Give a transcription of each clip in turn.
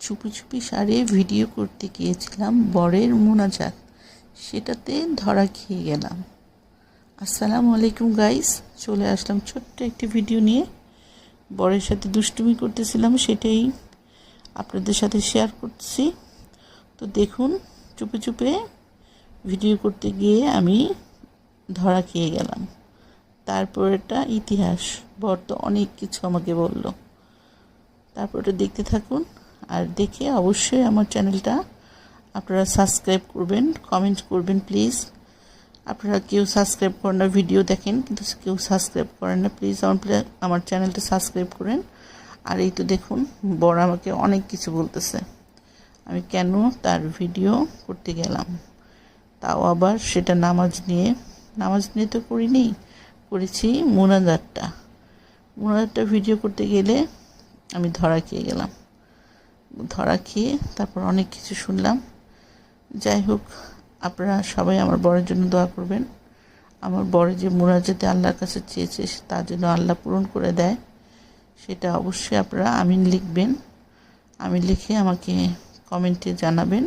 চুপি চুপি সারে ভিডিও করতে গিয়েছিলাম বরের মোনাজাত, সেটাতে ধরা খেয়ে গেলাম। আসসালামু আলাইকুম গাইস, চলে আসলাম ছোট্ট একটি ভিডিও নিয়ে। বরের সাথে দুষ্টুমি করতেছিলাম, সেটাই আপনাদের সাথে শেয়ার করছি। তো দেখুন, চুপে চুপে ভিডিও করতে গিয়ে আমি ধরা খেয়ে গেলাম। তারপর এটা ইতিহাস, বর তো অনেক কিছু আমাকে বলল। তারপর এটা দেখতে থাকুন, আর দেখে অবশ্যই আমার চ্যানেলটা আপনারা সাবস্ক্রাইব করবেন, কমেন্ট করবেন প্লিজ। আপনারা কেউ সাবস্ক্রাইব করেন না, ভিডিও দেখেন কিন্তু কেউ সাবস্ক্রাইব করেন না। প্লিজ আমার চ্যানেলটা সাবস্ক্রাইব করেন। আর এই তো দেখুন, বর আমাকে অনেক কিছু বলতেছে, আমি কেন তার ভিডিও করতে গেলাম, তাও আবার সেটা নামাজ নিয়ে তো করিনি, করেছি মোনাজাতটা ভিডিও করতে গেলে আমি ধরা খেয়ে গেলাম। ধরা খেয়ে তারপর অনেক কিছু শুনলাম। যাই হোক, আপনারা সবাই আমার বরের জন্য দোয়া করবেন। আমার বরে যে মোনাজাতে আল্লাহর কাছে চেয়েছে তার জন্য আল্লাহ পূরণ করে দেয়, সেটা অবশ্যই আপনারা আমিন লিখবেন। আমিন লিখে আমাকে কমেন্টে জানাবেন।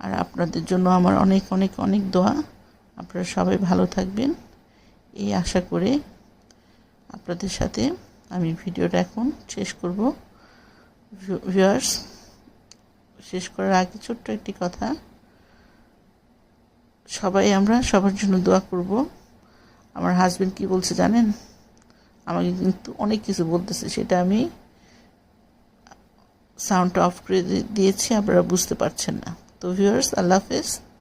আর আপনাদের জন্য আমার অনেক অনেক অনেক দোয়া। আপনারা সবাই ভালো থাকবেন এই আশা করে আপনাদের সাথে আমি ভিডিওটা এখন শেষ করব। ভিউয়ার্স, শেষ করার আগে ছোট্ট একটি কথা, সবাই আমরা সবার জন্য দোয়া করব। আমার হাজবেন্ড কি বলছে জানেন? আমাকে কিন্তু অনেক কিছু বলতেছে, সেটা আমি সাউন্ডটা অফ করে দিয়েছি, আপনারা বুঝতে পারছেন না। তো ভিউয়ার্স, আল্লাহ হাফেজ।